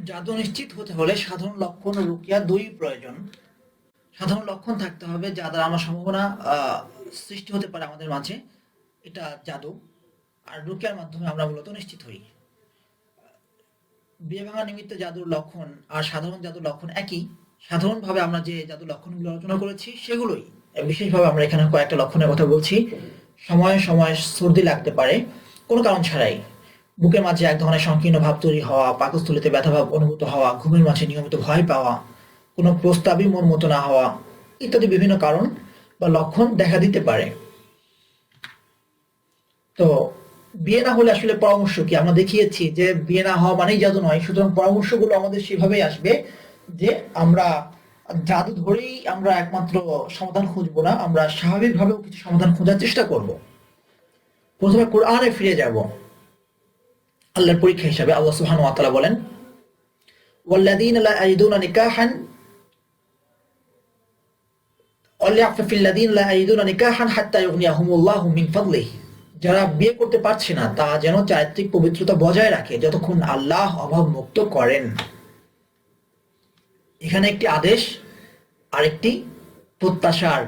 জাদু নিশ্চিত হতে হলে সাধারণ লক্ষণ ও রুকিয়া দুই প্রয়োজন। সাধারণ লক্ষণ থাকতে হবে যা দ্বারা আমার সম্ভাবনা সৃষ্টি হতে পারে আমাদের মাঝে, এটা জাদু। আর রুকিয়ার মাধ্যমে আমরা মূলত নিশ্চিত হই। বিয়ে ভাঙা নিমিত্ত জাদুর লক্ষণ আর সাধারণ জাদুর লক্ষণ একই। সাধারণভাবে আমরা যে জাদুর লক্ষণগুলো আলোচনা করেছি সেগুলোই। বিশেষভাবে আমরা এখানে কয়েকটা লক্ষণের কথা বলছি। সময়ে সময়ে সর্দি লাগতে পারে কোনো কারণ ছাড়াই। বুকের মাঝে এক ধরনের সংকীর্ণ ভাব তৈরি হওয়া, পাকস্থলীতে ব্যথাভাব অনুভূত হওয়া, ঘুমের মাঝে নিয়মিত ভয় পাওয়া, কোনো প্রস্তাবই মন মতো না হওয়া ইত্যাদি বিভিন্ন কারণ বা লক্ষণ দেখা দিতে পারে। তো বিয়ে না হলে আসলে পরামর্শ কি? আমরা দেখিয়েছি যে বিয়ে না হওয়া মানেই জাদু নয়, সুতরাং পরামর্শগুলো আমাদের সেভাবেই আসবে যে আমরা জাদু ধরেই আমরা একমাত্র সমাধান খুঁজবো না, আমরা স্বাভাবিকভাবেও কিছু সমাধান খোঁজার চেষ্টা করব। প্রথমে কোরআনে ফিরে যাব। আল্লাহর পরীক্ষা হিসাবে আল্লাহ সুবহানাহু ওয়া তাআলা বলেন, ওয়াল্লাযীনা লা ইয়াজিদুনা নিকাহান ওয়ালিয়াফিফিল্লাযীনা লা ইয়াজিদুনা নিকাহান হাত্তা ইউগনিয়াহুমুল্লাহু মিন ফাদলিহি। যারা বিয়ে করতে পারছে না তা যেন চারিত্রিক পবিত্রতা বজায় রাখে যতক্ষণ আল্লাহ অভাব মুক্ত করেন। এখানে একটি আদেশ আর একটি প্রত্যাশার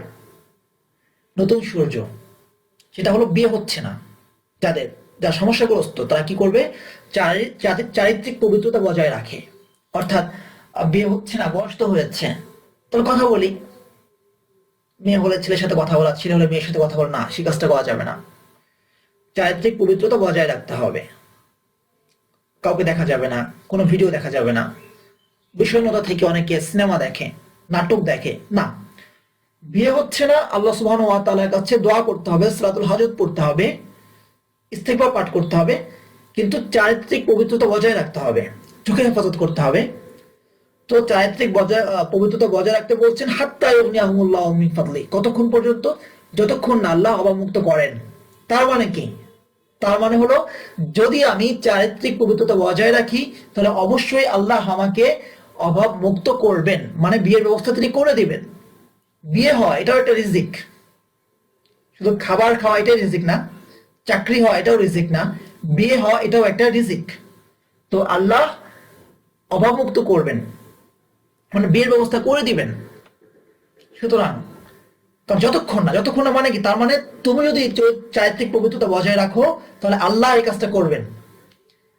নতুন সূর্য। সেটা হলো বিয়ে হচ্ছে না যাদের, যারা সমস্যাগ্রস্ত তারা কি করবে? চারিত্রিক পবিত্রতা বজায় রাখে। অর্থাৎ বিয়ে হচ্ছে না, বয়স তো হয়েছে, তাহলে কথা বলি। মেয়ে হলে ছেলের সাথে কথা বলা, ছেলে হলে মেয়ের সাথে কথা বলা, না, সে কাজটা করা যাবে না। চারিত্রিক পবিত্রতা বজায় রাখতে হবে। কাউকে দেখা যাবে না, কোনো ভিডিও দেখা যাবে না। বিষণ্ণতা থেকে অনেকে সিনেমা দেখে, নাটক দেখে, না। বিয়ে হচ্ছে না, আল্লাহ সুবহানাহু ওয়া তাআলার কাছে দোয়া করতে হবে, সালাতুল হাজত পড়তে হবে, ইস্তিগফার পাঠ করতে হবে, কিন্তু চারিত্রিক পবিত্রতা বজায় রাখতে হবে, চোখের হেফাজত করতে হবে। তো চারিত্রিক পবিত্রতা বজায় রাখতে বলছেন হাত্তা ইউগনিয়াহুমুল্লাহু মিন ফাদলি, কতক্ষণ পর্যন্ত? যতক্ষণ না আল্লাহ অবমুক্ত করেন। তার মানে কি? তার মানে হলো যদি আমি চারিত্রিক পবিত্রতা বজায় রাখি তাহলে অবশ্যই আল্লাহ আমাকে অভাব মুক্ত করবেন, মানে বিয়ের ব্যবস্থা তিনি করে দিবেন। বিয়ে হয় এটাও একটা রিজিক। শুধু খাবার খাওয়া এটাই রিজিক না, চাকরি হওয়া এটাও রিজিক না, বিয়ে হওয়া এটাও একটা রিজিক। তো আল্লাহ অভাবমুক্ত করবেন, মানে বিয়ের ব্যবস্থা করে দিবেন। সুতরাং কারণ যতক্ষণ না মানে কি? তার মানে তুমি যদি চারিত্রিক পবিত্রতা বজায় রাখো তাহলে আল্লাহ এই কাজটা করবেন।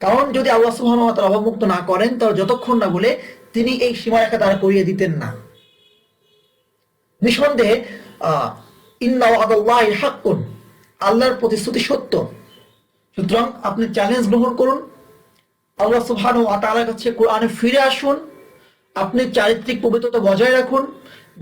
কারণ যদি আল্লাহ সুবহানাহু ওয়া তাআলা অবমুক্ত না করেন তাহলে যতক্ষণ না বলে তিনি এই সীমারেখা দ্বারা করিয়ে দিতেন না। নিঃসন্দেহে ইন্না ওয়াদাল্লাহি হাক্কুন, আল্লাহর প্রতিশ্রুতি সত্য। সুতরাং আপনি চ্যালেঞ্জ গ্রহণ করুন, আল্লাহ সুবহানাহু ওয়া তাআলার কাছে কোরআনে ফিরে আসুন, আপনি চারিত্রিক পবিত্রতা বজায় রাখুন,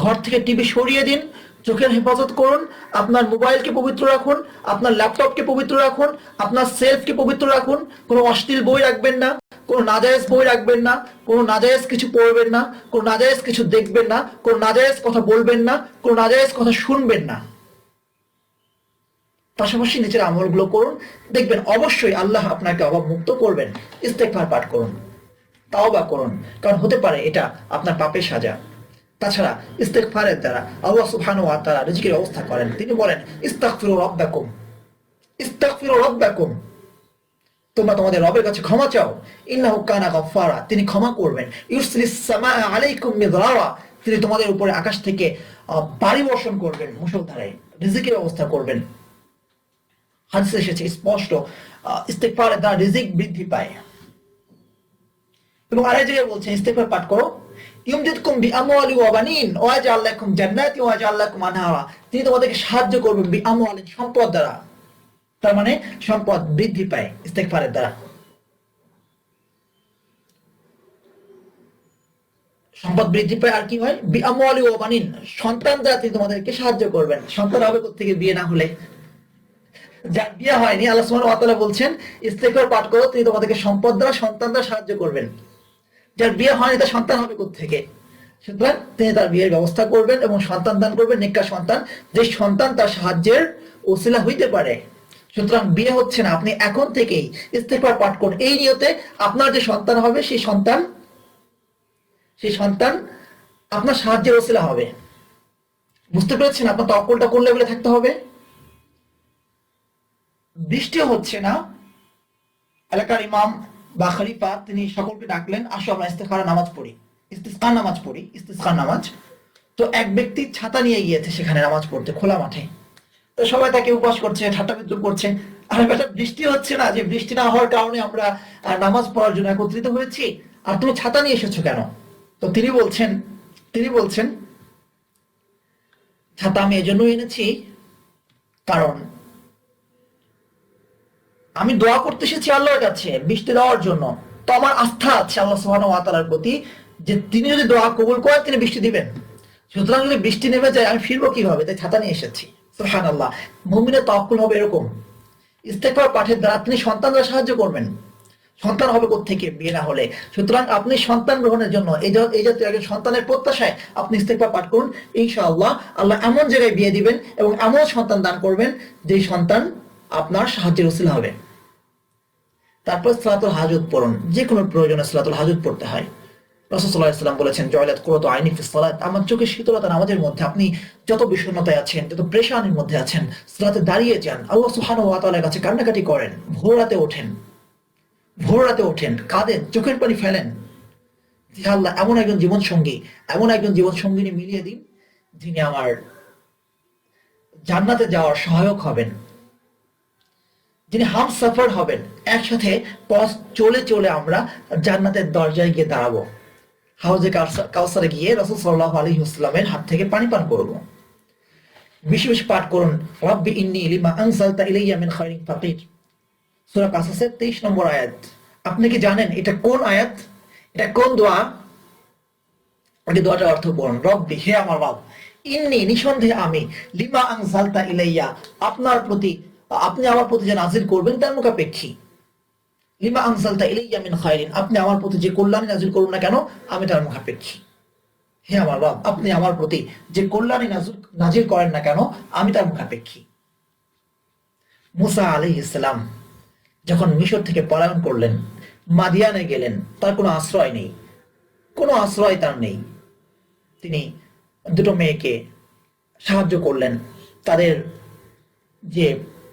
ঘর থেকে টিভি সরিয়ে দিন, চোখের হেফাজত করুন, আপনার মোবাইলকে পবিত্র রাখুন, আপনার ল্যাপটপকে পবিত্র রাখুন, আপনার সেলফকে পবিত্র রাখুন। কোনো অশ্লীল বই রাখবেন না, কোনো নাজায়েজ বই রাখবেন না, কোনো নাজায়েজ কিছু পড়বেন না, কোনো নাজায়েজ কিছু দেখবেন না, কোনো নাজায়েজ কথা বলবেন না, কোনো নাজায়েজ কথা শুনবেন না। পাশাপাশি নিচের আমলগুলো করুন, দেখবেন অবশ্যই আল্লাহ আপনাকে অভাব মুক্ত করবেন। ইস্তেগফার পাঠ করুন, তাওবা করুন, কারণ হতে পারে এটা আপনার পাপের সাজা। তাছাড়া ইস্তেগফারের দ্বারা আল্লাহ সুবহানাহু ওয়া তাআলা রিজকের ব্যবস্থা করেন। তিনি বলেন, ইস্তাগফিরু রাব্বাকুম, ইস্তাগফিরু রাব্বাকুম, তোমরা তোমাদের রবের কাছে ক্ষমা চাও। ইন্নাহু কানা গফফারা, তিনি ক্ষমা করবেন। ইউরসিলিস সামাআ আলাইকুম মিদরারা, তিনি তোমাদের উপরে আকাশ থেকে বাড়ি বর্ষণ করবেন মুষলধারে, রিজিকের ব্যবস্থা করবেন। হাদিসে এসেছে স্পষ্ট, ইস্তেগফারের দ্বারা রিজিক বৃদ্ধি পায়। এবং আরেক জায়গায় বলছেন ইস্তেগফার পাঠ করো, ইউমদিদকুম বিআমওয়ালি ওয়া বানিন ওয়াজআল লাকুম জান্নাতি ওয়াজআল লাকুম আনহারা, তিনি তোমাদেরকে সাহায্য করবেন বিআমওয়ালিন, সম্পদ দ্বারা। তার মানে সম্পদ বৃদ্ধি পায় ইস্তেগফারের দ্বারা। সম্পদ বৃদ্ধি পায় আর কি হয়? বিআমওয়ালি ওয়া বানিন, সন্তান দ্বারা তিনি তোমাদেরকে সাহায্য করবেন। সন্তান হবে কোত্থেকে? বিয়ে না হলে। যার বিয়ে হয়নি আল্লাহ সুবহানাহু ওয়া তাআলা বলছেন ইস্তেগফার পাঠ করো, তিনি তোমাদেরকে সম্পদ দ্বারা, সন্তান দ্বারা সাহায্য করবেন। যার বিয়ে হয়নি তার সন্তান হবে কোত্থেকে? সুতরাং তিনি তার বিয়ের ব্যবস্থা করবেন এবং সন্তান দান করবেন, নেককার সন্তান, যে সন্তান তার সাহায্যের ওসিলা হইতে পারে। সুতরাং বিয়ে হচ্ছে না, আপনি এখন থেকেই ইস্তেগফার পাঠ করুন এই নিয়তে আপনার যে সন্তান হবে সেই সন্তান আপনার সাহায্যের ওসিলা হবে। বুঝতে পেরেছেন? আপনার তাওয়াক্কুলটা কোন লেভেলে থাকতে হবে? বৃষ্টিও হচ্ছে না, এলাকার ইমাম বা খলিফা তিনি সকলকে ডাকলেন, আসো আমরা ইস্তেখারা নামাজ পড়ি, ইস্তিসকার নামাজ। তো এক ব্যক্তি ছাতা নিয়ে গিয়েছে সেখানে নামাজ পড়তে খোলা মাঠে। তো সবাই তাকে উপহাস করছে, ঠাট্টা বিদ্রুপ করছে, আরে বেটা বৃষ্টি হচ্ছে না, যে বৃষ্টি না হওয়ার কারণে আমরা নামাজ পড়ার জন্য একত্রিত হয়েছি, আর তুমি ছাতা নিয়ে এসেছো কেন? তো তিনি বলছেন ছাতা আমি এজন্যই এনেছি কারণ আমি দোয়া করতে এসেছি আল্লাহর কাছে বৃষ্টি দেওয়ার জন্য। তো আমার আস্থা আছে আল্লাহ সুবহানাহু ওয়া তাআলার প্রতি, যে তিনি যদি দোয়া কবুল করেন তিনি বৃষ্টি দিবেন। সুতরাং যদি বৃষ্টি নেমে যায় আমি ফিরবো কিভাবে, তাই ছাতা নিয়ে এসেছি। সুবহানাল্লাহ, মুমিনের তাওয়াক্কুল হবে এরকম। ইস্তেগফার পাঠের দ্বারা তিনি সন্তানরা সাহায্য করবেন। সন্তান হবে কোত্থেকে, বিয়ে না হলে? সুতরাং আপনি সন্তান গ্রহণের জন্য এই জাতীয় একজন সন্তানের প্রত্যাশায় আপনি ইস্তেগফার পাঠ করুন। ইনশাআল্লাহ আল্লাহ এমন জায়গায় বিয়ে দিবেন এবং এমন সন্তান দান করবেন যে সন্তান আপনার সাহায্যের উসিলা হবে। তারপর সালাতুল হাজত পড়ুন, যে কোনো প্রয়োজনে সালাতুল হাজত পড়তে হয়। রাসূল সাল্লাল্লাহু আলাইহি ওয়াসাল্লাম বলেছেন, জয়লাত কুররাতু আইনি ফিস সালাত, আমার চোখের শীতলতা নামাজের মধ্যে। আপনি যত বিষণ্ণতায় আছেন, যত পেরেশানির মধ্যে আছেন, সালাতে দাঁড়িয়ে যান, আল্লাহ সুবহানাহু ওয়া তাআলার কাছে কান্নাকাটি করেন, ভোর রাতে ওঠেন, কাঁদেন, চোখের পানি ফেলেন, যে আল্লাহ এমন একজন জীবন সঙ্গিনী মিলিয়ে দিন যিনি আমার জান্নাতে যাওয়ার সহায়ক হবেন, যিনি হামসফর হবেন। একসাথে পথ চলে চলে আমরা জান্নাতের দরজায় গিয়ে দাঁড়াবো, হাউজে কাউসারে গিয়ে রাসূল সাল্লাল্লাহু আলাইহি ওয়াসাল্লামের হাত থেকে পানি পান করব। বেশি বেশি পাঠ করুন, রাব্বি ইন্নী লিমা আনজালতা ইলাইয়া মিন খায়রিন ফাকির, সূরা কাসাসের 23 নম্বর আয়াত। আপনি কি জানেন এটা কোন আয়াত, এটা কোন দোয়া? এই দোয়াটার অর্থ বলুন, রব্বি, হে আমার রব, ইন্নী, নিঃসন্দেহে আমি, লিমা আনজালতা ইলাইয়া, আপনি আমার প্রতি যে নাজিল করবেন তার মুখাপেক্ষী। লিমা আনজালতা ইলাইয়া মিন খায়রিন, আপনি আমার প্রতি যে কল্যাণী নাজিল করুন না কেন আমি তার মুখাপেক্ষী। হে আমার রব, আপনি আমার প্রতি যে কল্যাণী নাজিল করেন না কেন আমি তার মুখাপেক্ষী। মুসা আলাইহিস সালাম যখন মিশর থেকে পলায়ন করলেন, মাদিয়ানে গেলেন, তার কোনো আশ্রয় নেই, কোনো আশ্রয় তার নেই। তিনি দুটো মেয়েকে সাহায্য করলেন, তাদের যে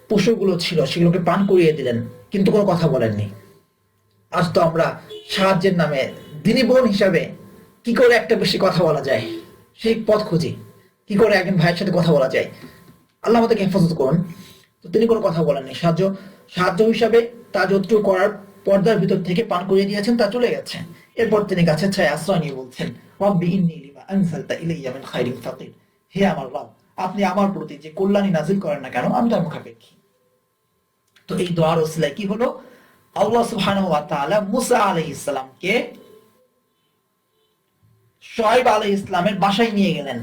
পশুগুলো ছিল সেগুলোকে পান করিয়ে দিলেন, কিন্তু কোনো কথা বলেননি। আজ তো আমরা সাহায্যের নামে দিনী বোন হিসাবে কি করে একটা বেশি কথা বলা যায় সেই পথ খুঁজি, কি করে একজন ভাইয়ের সাথে কথা বলা যায়। আল্লাহ আমাদেরকে হেফাজত করুন। তো তিনি কোনো কথা বলেননি, সাহায্য হিসাবে তা যতটুকু করার পর্দার ভিতর থেকে পান করিয়ে দিয়েছেন, তা চলে গেছে। এরপর তিনি গাছের ছায় আশ্রয় নিয়ে বলছেন, রব্বি ইন্নী লিমা আনজালতা ইলাইয়া মিন খায়রিন ফাকির, হে আমার রব, আপনি আমার প্রতি যে কল্যাণী নাজিল করেন না কেন আমি তার মুখাপেক্ষী। তো এই দোয়ার ওসিলায় কি হলো, আল্লাহ সুবহানাহু ওয়া তাআলা মুসা আলাইহিস সালামকে শুআয়ব আলাইহিস সালামের বাসায় নিয়ে গেলেন,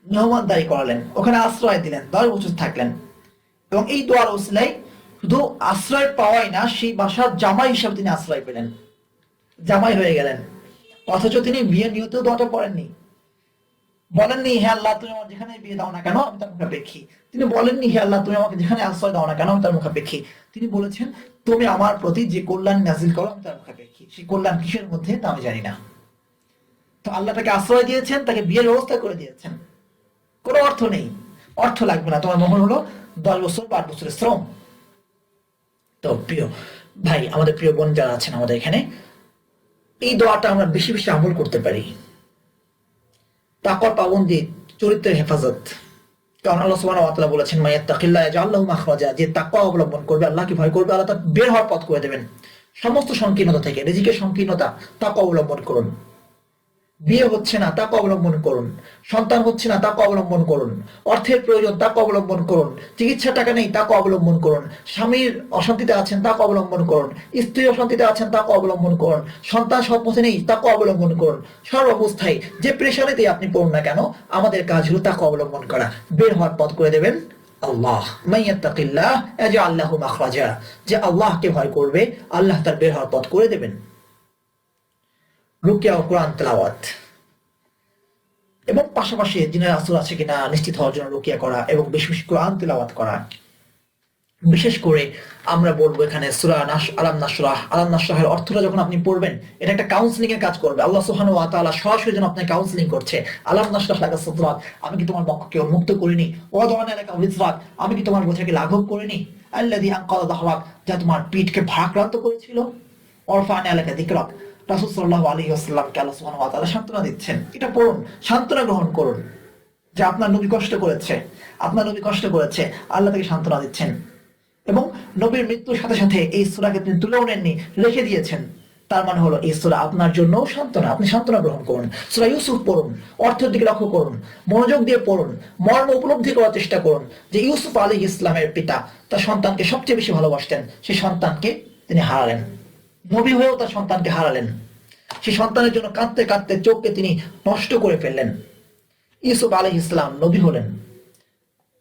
মেহমানদারি করালেন, ওখানে আশ্রয় দিলেন, 10 বছর থাকলেন। এবং এই দোয়ার ওসিলায় শুধু আশ্রয় পাওয়াই না, সেই বাসার জামাই হিসাবে তিনি আশ্রয় পেলেন, জামাই হয়ে গেলেন। অথচ তিনি বিয়ে নিয়তেও দোয়াটা পড়েননি, বলেননি হে আল্লাহ তুমি আমার যেখানে বিয়ে দাও না কেন আমি তার মুখাপেক্ষী। তিনি বলেননি হে আল্লাহ তুমি আমাকে যেখানে আশ্রয় দাও না কেন আমি তার মুখাপেক্ষী। তিনি বলেছেন তুমি আমার প্রতি যে কল্যাণ নাজিল করো আমি তার মুখাপেক্ষী। সেই কল্যাণ কিসের মধ্যে তা আমি জানি না। তো আল্লাহ তাকে আশ্রয় দিয়েছেন, তাকে বিয়ের ব্যবস্থা করে দিয়েছেন, কোনো অর্থ নেই, অর্থ লাগবে না, তোমার মোহর হলো 10 বছর বা 8 বছরের শ্রম। তো প্রিয় ভাই, আমাদের প্রিয় বোন যারা আছেন আমাদের এখানে, এই দোয়াটা আমরা বেশি বেশি আমল করতে পারি। তাকওয়ার পাবন্দি, চরিত্রের হেফাজত। কারণ আল্লাহ সুবহানাহু ওয়া তাআলা বলেছেন, মাইয়াত্তাকিল্লাহ ইয়াজআল লাহু মাখরাজা, যে তাকওয়া অবলম্বন করবে, আল্লাহকে ভয় করবে, আল্লাহ তার বের হওয়ার পথ করে দেবেন সমস্ত সংকীর্ণতা থেকে। রিজিকের সংকীর্ণতা, তাকওয়া অবলম্বন করুন। বিয়ে হচ্ছে না, তাকওয়া অবলম্বন করুন। সন্তান হচ্ছে না, তাকওয়া অবলম্বন করুন। অর্থের প্রয়োজন, তাকওয়া অবলম্বন করুন। চিকিৎসা টাকা নেই, তাকওয়া অবলম্বন করুন। স্বামীর অশান্তিতে আছেন, তাকওয়া অবলম্বন করুন। স্ত্রী অশান্তিতে আছেন, তাকওয়া অবলম্বন করুন। সন্তান সৎ পথে নেই, তাকওয়া অবলম্বন করুন। সর্বাবস্থায় যে প্রেশারেতে আপনি পড়ুন না কেন, আমাদের কাজ হলো তাকওয়া অবলম্বন করা। বের হওয়ার পথ করে দেবেন আল্লাহ। মাইয়াত্তাকিল্লাহ ইয়াজআল লাহু মাখরাজা, যে আল্লাহকে ভয় করবে আল্লাহ তার বের হওয়ার পথ করে দেবেন। রুকিয়া ও কোরআন তেলাওয়াত, এবং পাশাপাশি জিনের আসর আছে কিনা নিশ্চিত হওয়ার জন্য রুকিয়া করা এবং বেশি বেশি কোরআন তেলাওয়াত করা। বিশেষ করে আমরা বলবো এখানে সূরা আলাম নাশরাহের অর্থটা যখন আপনি পড়বেন, এটা একটা কাউন্সিলিং এর কাজ করবে। আল্লাহ সুবহানাহু ওয়া তাআলা সরাসরি যেন আপনাকে কাউন্সিলিং করছে। আলাম নাশরাহ লাকা সাদরাক, আমি কি তোমার বক্ষকে উন্মুক্ত করিনি? ওয়াদানা লাকা উযরাক, আমি কি তোমার বোঝাকে লাঘব করিনি? আল্লাযী আনকাযা যাহরাক, যা তোমার পিঠকে ভারাক্রান্ত করেছিল। অরফান আলাকা যিকরাক, রাসূল সাল্লাল্লাহু আলাইহি ওয়াসাল্লামকে আল্লাহ সুবহানাহু ওয়া তাআলা সান্ত্বনা দিচ্ছেন। এটা পড়ুন, সান্ত্বনা গ্রহণ করুন যে আপনার নবী কষ্ট করেছে, আপনার নবী কষ্ট করেছে, আল্লাহ তাকে সান্ত্বনা দিচ্ছেন। এবং নবীর মৃত্যুর সাথে সাথে এই সূরাকে তিনি তুলেও নেননি, রেখে দিয়েছেন। তার মানে হলো এই সূরা আপনার জন্য সান্ত্বনা, আপনি সান্ত্বনা গ্রহণ করুন। সূরা ইউসুফ পড়ুন, অর্থের দিকে লক্ষ্য করুন, মনোযোগ দিয়ে পড়ুন, মর্ম উপলব্ধি করার চেষ্টা করুন যে ইউসুফ আলাইহিস ইসলামের পিতা তার সন্তানকে সবচেয়ে বেশি ভালোবাসতেন, সেই সন্তানকে তিনি হারালেন। নবী হয়েও তার সন্তানকে হারালেন। সেই সন্তানের জন্য কাঁদতে কাঁদতে চোখকে তিনি নষ্ট করে ফেললেন। ইউসুফ আলাইহিস ইসলাম নবী হলেন,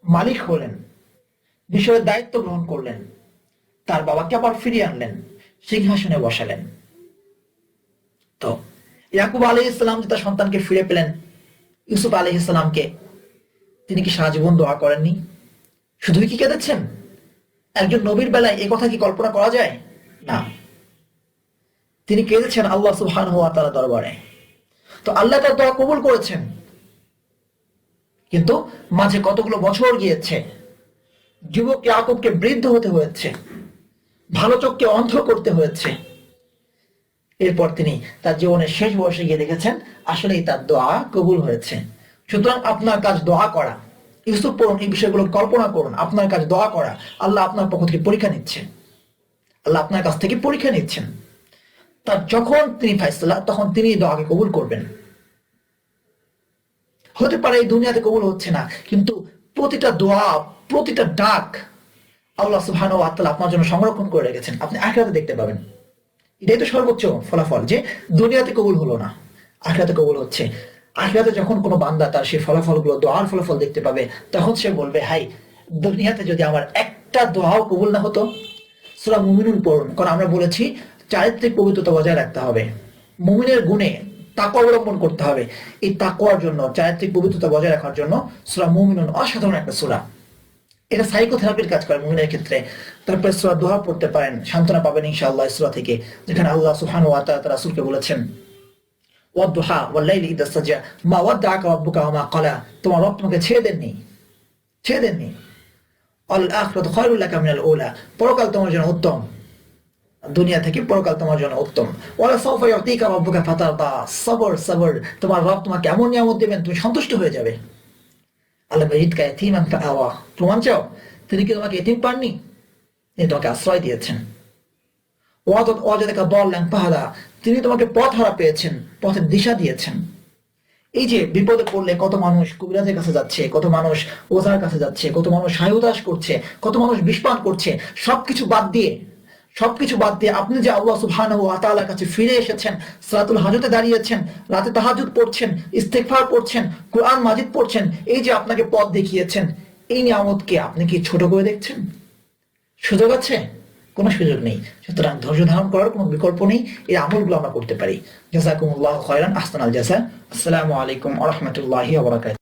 মালিক হলেন, বিষয়ের দায়িত্ব গ্রহণ করলেন, তার বাবাকে আবার ফিরিয়ে আনলেন, সিংহাসনে বসালেন। তো ইয়াকুব আলাইহিস সালাম যে তার সন্তানকে ফিরে পেলেন, ইউসুফ আলাইহিস সালামকে, তিনি কি সারা জীবন দোয়া করেননি? শুধুই কি কেঁদেছেন? একজন নবীর বেলায় এই কথা কি কল্পনা করা যায়? না, তিনি কেঁদেছেন আল্লাহ সুবহানাহু ওয়া তাআলা দরবারে। তো আল্লাহ তার দোয়া কবুল করেছেন, কিন্তু মাঝে কতগুলো বছর গিয়েছে, যুবক ইয়াকুবকে বৃদ্ধ হতে হয়েছে, ভালো চোখকে অন্ধ করতে হয়েছে। এরপর তিনি তার জীবনের শেষ বয়সে গিয়ে দেখেছেন আসলেই তার দোয়া কবুল হয়েছে। সুতরাং আপনার কাজ দোয়া করা। ইউসুফ পড়ুন, এই বিষয়গুলো কল্পনা করুন, আপনার কাজ দোয়া করা। আল্লাহ আপনার পক্ষ থেকে পরীক্ষা নিচ্ছেন, আল্লাহ আপনার কাছ থেকে পরীক্ষা নিচ্ছেন। তার যখন তিনি ফায়সালা, তখন তিনি দোয়াকে কবুল করবেন। হতে পারে এই দুনিয়াতে কবুল হচ্ছে না, কিন্তু প্রতিটা দোয়া, প্রতিটা ডাক আল্লাহ সুবহানাহু ওয়া তাআলা আপনার জন্য সংরক্ষণ করে রেখেছেন, আপনি আখিরাতে দেখতে পাবেন। এটাই তো সর্বোচ্চ ফলাফল, যে দুনিয়াতে কবুল হলো না, আখিরাতে কবুল হচ্ছে। আখিরাতে যখন কোনো বান্দা তার সেই ফলাফলগুলো, দোয়ার ফলাফল দেখতে পাবে, তখন সে বলবে, হাই, দুনিয়াতে যদি আমার একটা দোয়াও কবুল না হতো। সূরা মুমিনুন পড়ুন, কারণ আমরা বলেছি চারিত্রিক পবিত্রতা বজায় রাখতে হবে, মুমিনের গুণে তাকওয়া অবলম্বন করতে হবে। এই তাকওয়ার জন্য, চারিত্রিক পবিত্রতা বজায় রাখার জন্য সূরা মুমিনুন অসাধারণ একটা সূরা। এটা সাইকোথেরাপির কাজ করে মুমিনের ক্ষেত্রে। তারপরে সূরা দোহা পড়তে পারেন, সান্ত্বনা পাবেন ইনশাআল্লাহ এই সূরা থেকে, যেখানে আল্লাহ সুবহানাহু ওয়া তাআলা রাসূলকে বলেছেন, ওয়াদ-দুহা ওয়াল-লাইলি ইযা সাজা মা ওয়াদ্দাআকা রাব্বুকা ওয়া মা ক্বালা, তোমার রব তোমাকে ছেড়ে দেননি, ছেড়ে দেননি। আল-আখিরাতু খায়রুল লাকা মিনাল উলা, পরকাল তোমার জন্য উত্তম, দুনিয়া থেকে পরকাল তোমার জন্য উত্তম। ওয়ালা সাওফা ইউতিকা রাব্বুকা ফাতারদা, সবর সবর, তোমার রব তোমাকে এমন নিয়ামত দেবেন তুমি সন্তুষ্ট হয়ে যাবে। আল্লাহ ইয়াজিদকা ইয়াতীমান ফাআওয়া, প্রমাণ চাও? তিনি কি তোমাকে এতিম পাননি? তিনি তোমাকে আশ্রয় দিয়েছেন। ওয়াজাদাকা দাল্লান ফাহাদা, তিনি তোমাকে পথ হারা পেয়েছেন, পথের দিশা দিয়েছেন। এই যে বিপদে পড়লে কত মানুষ কবিরাজের কাছে যাচ্ছে, কত মানুষ ওঝার কাছে যাচ্ছে, কত মানুষ হায়ুদাস করছে, কত মানুষ বিষপান করছে, সবকিছু বাদ দিয়ে, সবকিছু বাদ দিয়ে আপনি যে আল্লাহ সুবহানাহু ওয়া তাআলার কাছে ফিরে এসেছেন, সালাতুল হাজতে দাঁড়িয়েছেন, রাতে তাহাজ্জুদ পড়ছেন, ইস্তেগফার পড়ছেন, কোরআন মাজিদ পড়ছেন, এই যে আপনাকে পথ দেখিয়েছেন, এই নিয়ামতকে আপনি কি ছোট করে দেখছেন? সুযোগ আছে? কোনো সুযোগ নেই। সুতরাং ধৈর্য ধারণ করার কোনো বিকল্প নেই। এই আমলগুলো আমরা করতে পারি। জাযাকুমুল্লাহু খায়রান, আহসানাল জাযা। আসসালামু আলাইকুম ওয়া রাহমাতুল্লাহি ওয়া বারাকাতুহু।